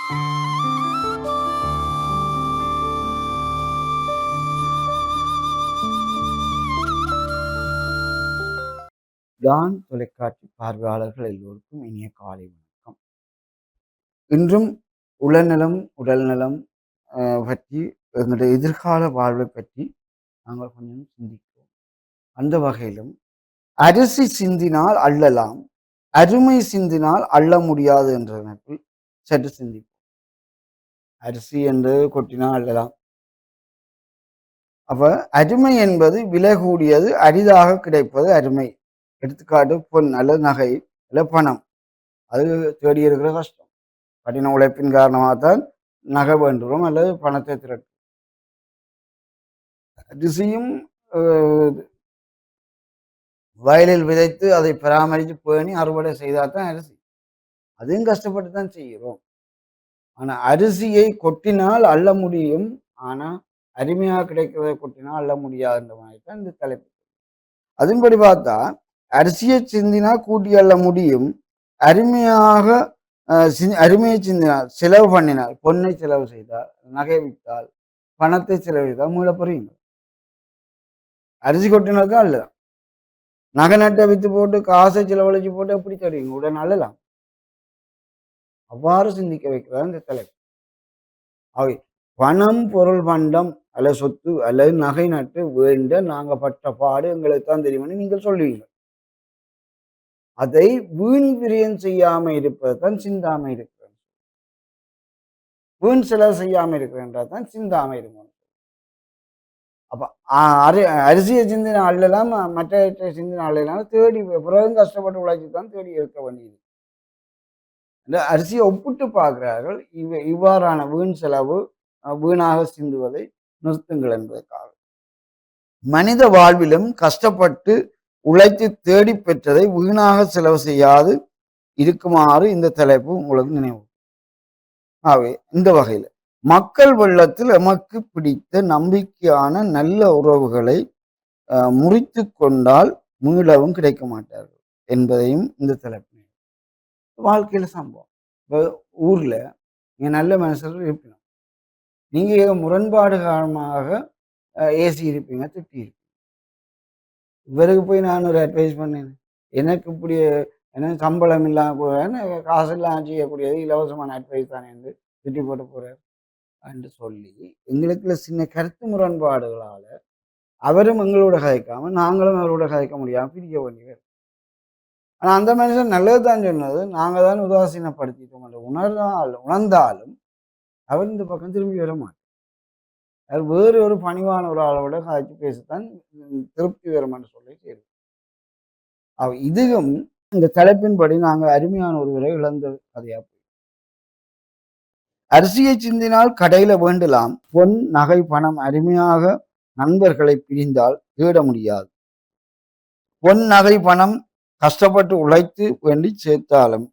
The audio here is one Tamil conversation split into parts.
டான் தொலைக்காட்சி பார்வையாளர்கள் எல்லோருக்கும் இனிய காலை வணக்கம். இன்றும் உளநலம், உடல்நலம் பற்றி எங்களுடைய எதிர்கால வாழ்வை பற்றி நாங்கள் கொஞ்சம் சிந்திப்போம். அந்த வகையிலும் அரிசி சிந்தினால் அள்ளலாம், அருமை சிந்தினால் அள்ள முடியாது என்ற நினைப்பில் சற்று சிந்திப்போம். அரிசி என்று கொட்டினால் அள்ளலாம். அப்ப அருமை என்பது விலை கூடியது, அரிதாக கிடைப்பது அருமை. எடுத்துக்காட்டு பொன் அல்லது நகை அல்லது பணம். அது தேடி இருக்கிற கஷ்டம். கடின உழைப்பின் காரணமாகத்தான் நகை வேண்டுகிறோம் அல்லது பணத்தை திரட்டும். அரிசியும் வயலில் விதைத்து அதை பராமரித்து பேணி அறுவடை செய்தால் தான் அரிசி. அதையும் கஷ்டப்பட்டு தான் செய்கிறோம். ஆனால் அரிசியை கொட்டினால் அள்ள முடியும். ஆனால் அருமையாக கிடைக்கிறதை கொட்டினால் அள்ள முடியாதுன்ற மாதிரி தான் இந்த தலைப்பு. அதன்படி பார்த்தா அரிசியை சிந்தினால் கூட்டி அள்ள முடியும். அருமையாக அருமையை சிந்தினால் செலவு பண்ணினால், பொன்னை செலவு செய்தால், நகை விட்டால், பணத்தை செலவு செய்தால் மீள புரியுங்க. அரிசி கொட்டினதுதான் அல்ல. நகை நட்டை வித்து போட்டு காசை செலவழிச்சு போட்டு எப்படி தருவீங்க? உடனே அள்ளலாம். அவ்வாறு சிந்திக்க வைக்கிறார் இந்த தலைப்பு. அவை பணம், பொருள், பண்டம் அல்லது சொத்து அல்லது நகை நட்டு வேண்ட நாங்க பட்ட பாடு எங்களுக்கு தான் தெரியும்னு நீங்கள் சொல்லுவீங்க. அதை வீண் விரயம் செய்யாம இருப்பதுதான் சிந்தாமை இருக்கிறது. வீண் செலவு செய்யாம இருக்கிறன்றதான் சிந்தாமை இருக்கும். அப்ப அரிசியை சிந்தின அள்ளலாம், மற்ற சிந்தின அள்ளலாம் தேடி பிறகு கஷ்டப்பட்டு உழைச்சி தான் தேடி இருக்க வேண்டியது. இந்த அரிசியை ஒப்பிட்டு பார்க்கிறார்கள். இவ்வாறான வீண் செலவு வீணாக சிந்துவதை நிறுத்துங்கள் என்பதற்காக. மனித வாழ்விலும் கஷ்டப்பட்டு உழைத்து தேடி பெற்றதை வீணாக செலவு செய்யாது இருக்குமாறு இந்த தலைப்பு உங்களுக்கு நினைவு. ஆகவே இந்த வகையில் மக்கள் வெள்ளத்தில் எமக்கு பிடித்த நம்பிக்கையான நல்ல உறவுகளை முறித்து கொண்டால் மீளவும் கிடைக்க மாட்டார்கள் என்பதையும் இந்த தலைப்பு. வாழ்க்கையில சம்பவம். இப்போ ஊர்ல நீங்க நல்ல மனுஷர்கள் இருப்பீங்க. நீங்க முரண்பாடு காரணமாக ஏசி இருப்பீங்க, திட்டி இருப்பீங்க. இவருக்கு போய் நான் ஒரு அட்வைஸ் பண்ணேன். எனக்கு இப்படி என்ன சம்பளம் இல்லாமல் காசு இல்லாமல் செய்யக்கூடியது இலவசமான அட்வைஸ் தானே என்று திட்டி போட்டு போறார் என்று சொல்லி எங்களுக்குள்ள சின்ன கருத்து முரண்பாடுகளால அவரும் எங்களோட கதைக்காம நாங்களும் அவரோட கதைக்க முடியாமல் பிரிக்க வேண்டியவர். ஆனா அந்த மனுஷன் நல்லது தான் சொன்னது. நாங்க தான் உதாசீனப்படுத்திட்டோம் என்று உணர்ந்தாலும் அவர் இந்த பக்கம் திரும்பி வர மாட்டார். அது வேறு ஒரு பணிவான ஒரு ஆளோட கதைச்சு பேசத்தான் திருப்தி வரும் என்று சொல்லி சேரும். இதுவும் இந்த தலைப்பின்படி நாங்க அருமையான ஒருவரை இழந்த கதையா போய். அரிசியை சிந்தினால் கடையில வேண்டலாம், பொன் நகை பணம் அருமையாக நண்பர்களை பிரிந்தால் தேட முடியாது. பொன் நகை பணம் கஷ்டப்பட்டு உழைத்து வேண்டி சேர்த்தாலும்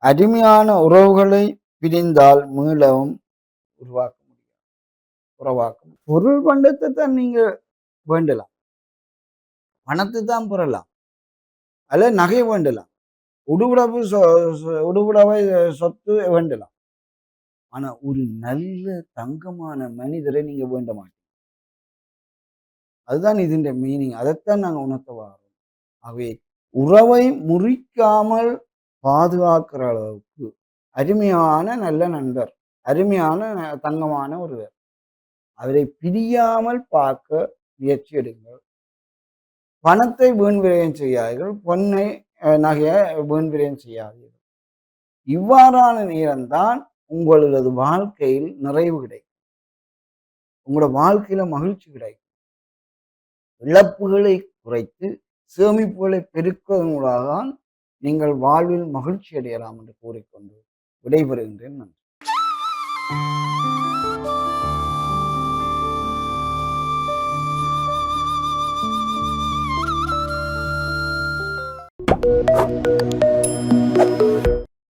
அருமையான உறவுகளை பிரிந்தால் மீளவும் உருவாக்க முடியாது. உறவாக்கும் பொருள் பண்டத்தை தான் நீங்க வேண்டலாம், பணத்தை தான் பெறலாம், அல்ல நகை வேண்டலாம், உடுபுடவை சொத்து வேண்டலாம். ஆனா ஒரு நல்ல தங்கமான மனிதரை நீங்க வேண்ட மாட்டீங்க. அதுதான் இதன் மீனிங். அதைத்தான் நாங்க உணர்த்த வாரோம். அவை உறவை முறிக்காமல் பாதுகாக்கிற அளவுக்கு அருமையான நல்ல நண்பர், அருமையான தங்கமான ஒருவர், அவரை பிரியாமல் பார்க்க முயற்சி எடுங்கள். பணத்தை வீண் விரயம் செய்யாதீர்கள், பொன்னை நகையை வீண் விரயம் செய்யாதீர்கள். இவ்வாறான நேரம்தான் உங்களது வாழ்க்கையில் நிறைவு கிடைக்கும். உங்களோட வாழ்க்கையில மகிழ்ச்சி கிடைக்கும். இழப்புகளை குறைத்து சேமிப்புகளை பெருக்குவதன் மூலம்தான் நீங்கள் வாழ்வில் மகிழ்ச்சி அடையலாம் என்று கூறிக்கொண்டு விடைபெறுகின்றேன். நன்றி.